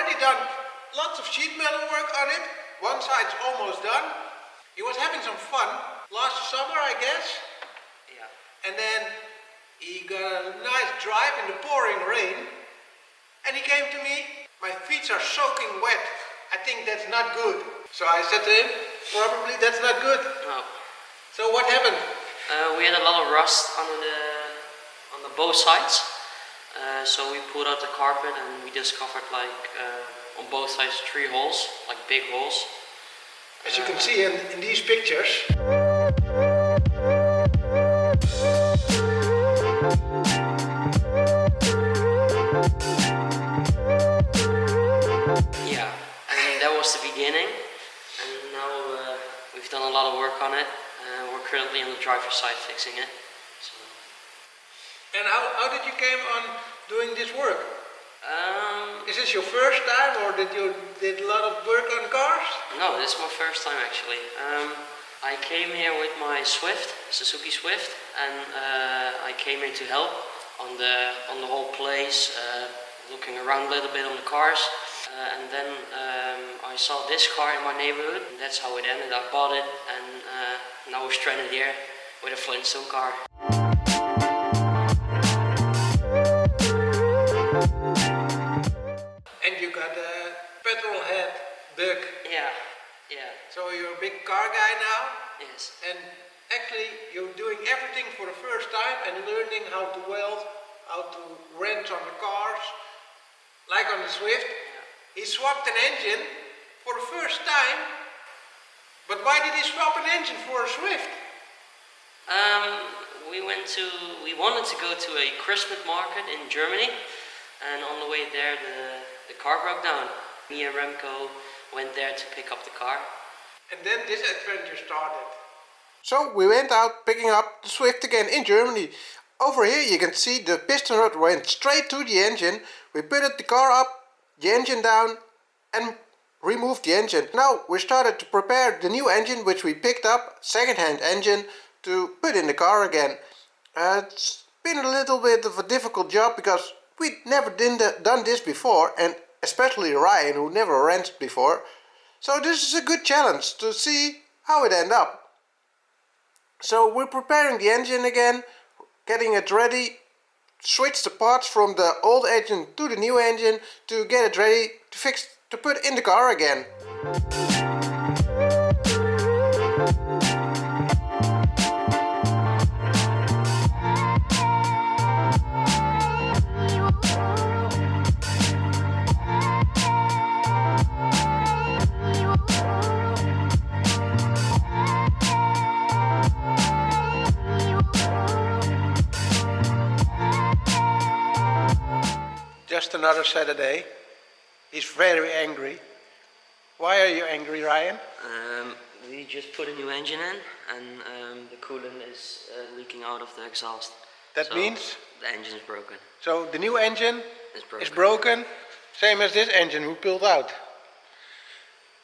already done lots of sheet metal work on it. One side's almost done. He was having some fun last summer, I guess. Yeah. And then he got a nice drive in the pouring rain. And he came to me, my feet are soaking wet. I think that's not good. So I said to him, probably that's not good. No. So what happened? We had a lot of rust on the both sides. So we pulled out the carpet and we discovered on both sides 3 holes, like big holes. As you can see in these pictures. Yeah, and that was the beginning. And now we've done a lot of work on it. We're currently on the driver's side fixing it. So. And how did you came on doing this work? Is this your first time, or did you did a lot of work on cars? No, this is my first time actually. I came here with my Swift, Suzuki Swift, and I came here to help on the whole place, looking around a little bit on the cars. And then I saw this car in my neighborhood, and that's how it ended. I bought it, and now we're stranded here with a Flintstone car. And you got a petrolhead bug. Yeah, yeah. So you're a big car guy now? Yes. And actually you're doing everything for the first time and learning how to weld, how to wrench on the cars. Like on the Swift, he swapped an engine for the first time. But why did he swap an engine for a Swift? We wanted to go to a Christmas market in Germany, and on the way there the car broke down. Me and Remco went there to pick up the car. And then this adventure started. So we went out picking up the Swift again in Germany. Over here you can see the piston rod went straight to the engine. We put the car up, the engine down, and removed the engine. Now we started to prepare the new engine, which we picked up, second-hand engine, to put in the car again. It's been a little bit of a difficult job because we'd never done this before, and especially Ryan, who never wrenched before. So this is a good challenge to see how it ends up. So we're preparing the engine again, getting it ready, switch the parts from the old engine to the new engine to get it ready to put in the car again. Just another Saturday. He's very angry. Why are you angry, Ryan? We just put a new engine in, and the coolant is leaking out of the exhaust. That means? The engine is broken. So the new engine is broken, same as this engine we pulled out.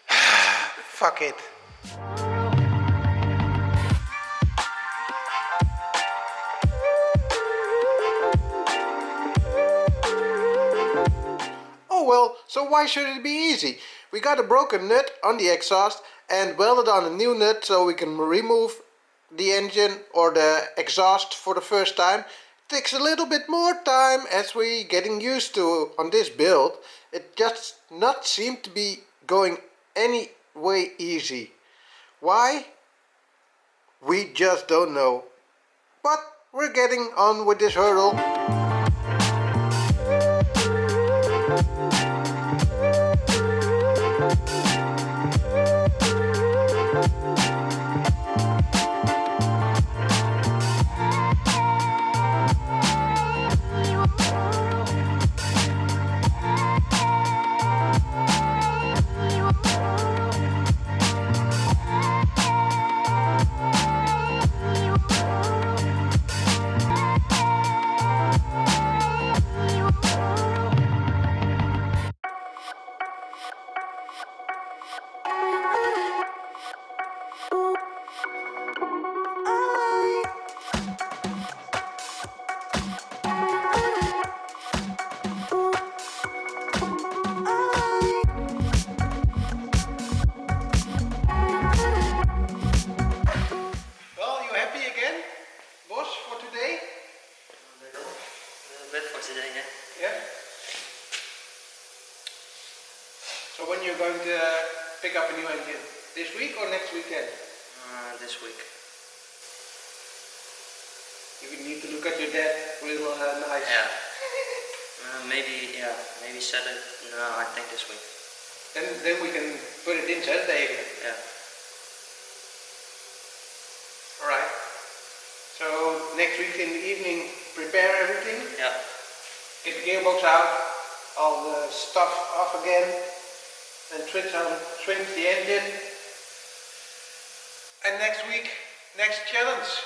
Fuck it. Well, so why should it be easy? We got a broken nut on the exhaust and welded on a new nut so we can remove the engine or the exhaust for the first time. It takes a little bit more time as we getting used to on this build. It just not seem to be going any way easy. Why? We just don't know. But we're getting on with this hurdle. So when you're going to pick up a new engine? This week or next weekend? This week. You need to look at your dad real nice. Yeah. Maybe Saturday. No, I think this week. Then we can put it in Saturday again. Yeah. Alright. So next week in the evening, prepare everything. Yeah. Get the gearbox out, all the stuff off again, and switch the engine. And next week, next challenge.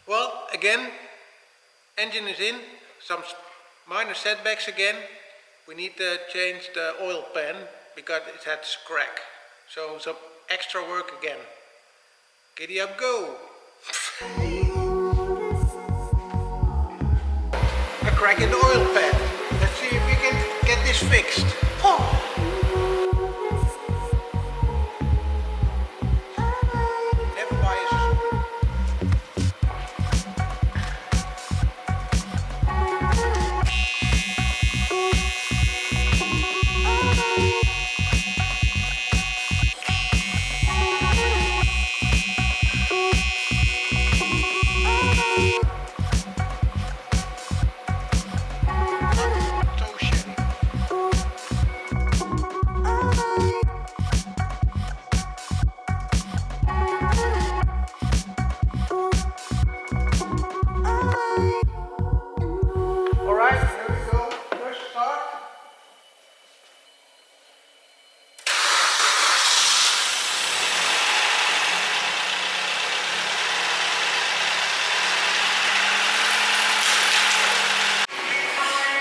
Well, again, engine is in, some minor setbacks again. We need to change the oil pan because it had crack. So some extra work again. Giddy up, go! A crack in the oil pan. Let's see if we can get this fixed. Never buy a Suzuki. So shitty. Alright, here we go. First start.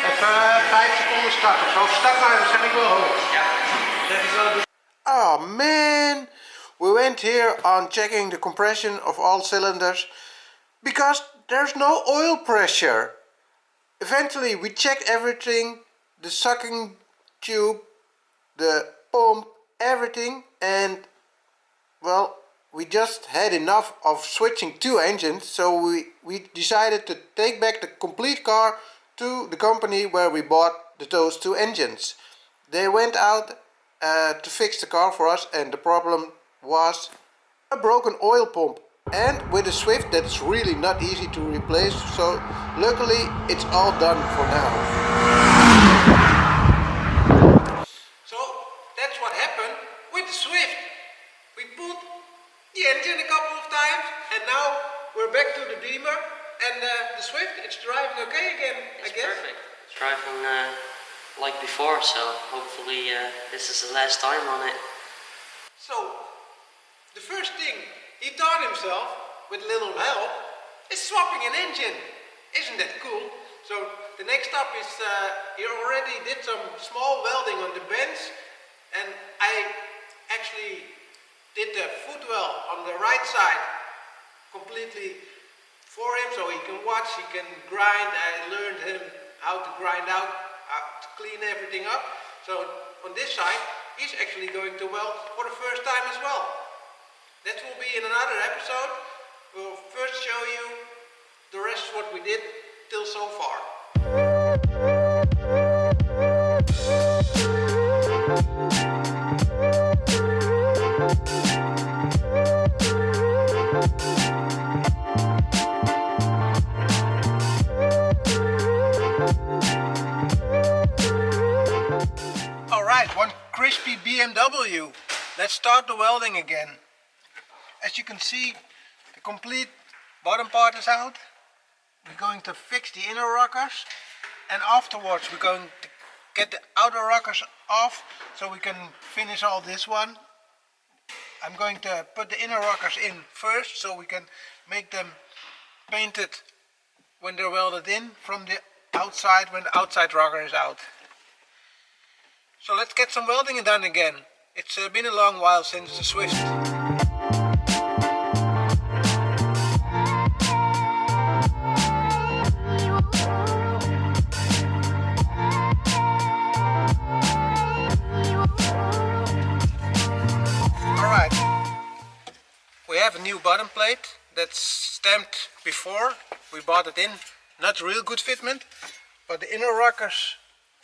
Even 5 seconden starten. Zo start maar, dan zet ik wel hoog. Ja. Zet ik wel. Oh man, we went here on checking the compression of all cylinders because there's no oil pressure. Eventually we checked everything, the sucking tube, the pump, everything, and well, we just had enough of switching two engines, so we decided to take back the complete car to the company where we bought those two engines. They went out to fix the car for us, and the problem was a broken oil pump. And with a Swift that's really not easy to replace, so luckily it's all done for now. So that's what happened with the Swift. We put the engine a couple of times and now we're back to the Beamer, and the Swift, it's driving okay again, I guess. Perfect. It's driving like before, so hopefully this is the last time on it. So the first thing he taught himself, with little help, is swapping an engine. Isn't that cool? So the next step is he already did some small welding on the bench, and I actually did the footwell on the right side completely for him, so he can watch, he can grind. I learned him how to grind out, to clean everything up. So on this side, he's actually going to weld for the first time as well. That will be in another episode. We'll first show you the rest of what we did till so far. Alright, one crispy BMW. Let's start the welding again. As you can see, the complete bottom part is out. We're going to fix the inner rockers, and afterwards we're going to get the outer rockers off so we can finish all this one. I'm going to put the inner rockers in first so we can make them painted when they're welded in from the outside, when the outside rocker is out. So let's get some welding done again. It's been a long while since the Swift. have a new bottom plate that's stamped before we bought it in. Not real good fitment, but the inner rockers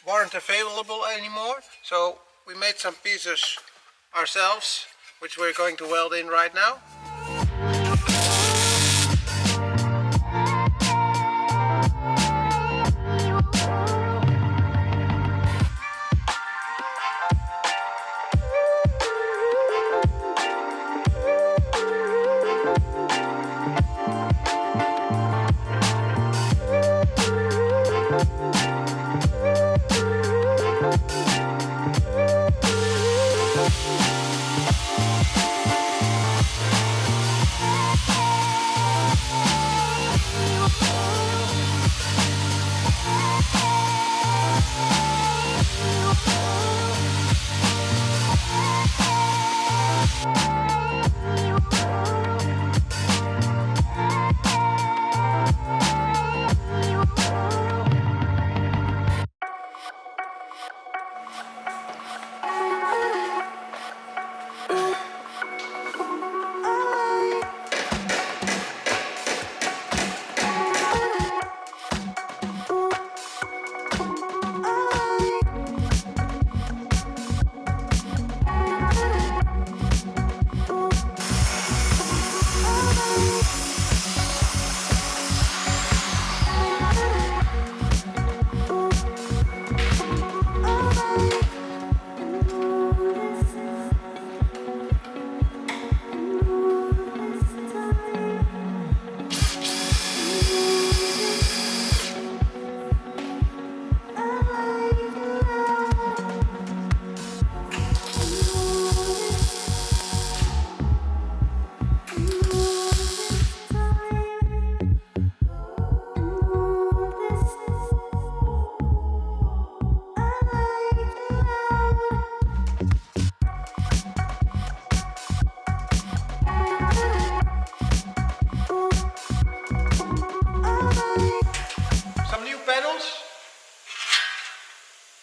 weren't available anymore, so we made some pieces ourselves, which we're going to weld in right now.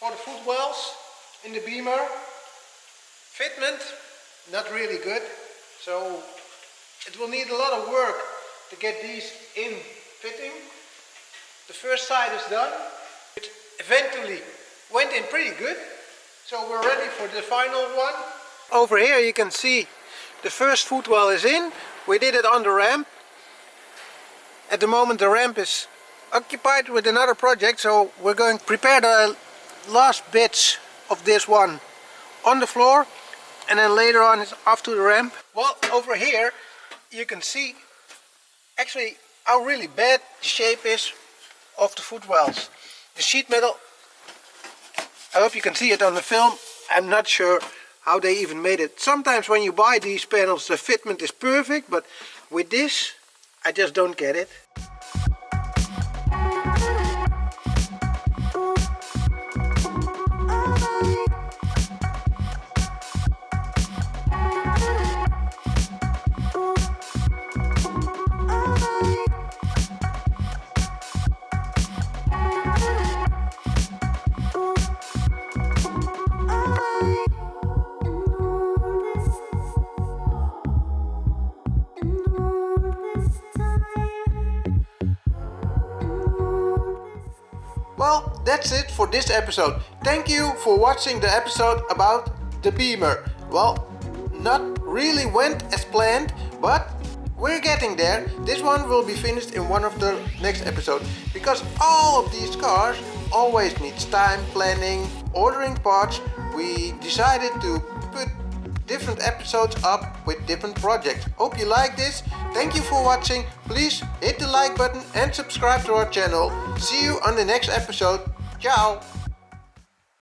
For the footwells in the Beamer. Fitment, not really good, so it will need a lot of work to get these in fitting. The first side is done. It eventually went in pretty good, so we're ready for the final one. Over here you can see the first footwell is in. We did it on the ramp. At the moment the ramp is occupied with another project, so we're going to prepare the last bits of this one on the floor, and then later on it's off to the ramp. Well, over here you can see actually how really bad the shape is of the footwells. The sheet metal, I hope you can see it on the film. I'm not sure how they even made it. Sometimes when you buy these panels the fitment is perfect, but with this I just don't get it. Well, that's it for this episode. Thank you for watching the episode about the Beamer. Well, not really went as planned, but we're getting there. This one will be finished in one of the next episodes, because all of these cars always needs time, planning, ordering parts. We decided to put different episodes up with different projects. Hope you like this. Thank you for watching. Please hit the like button and subscribe to our channel. See you on the next episode. Ciao!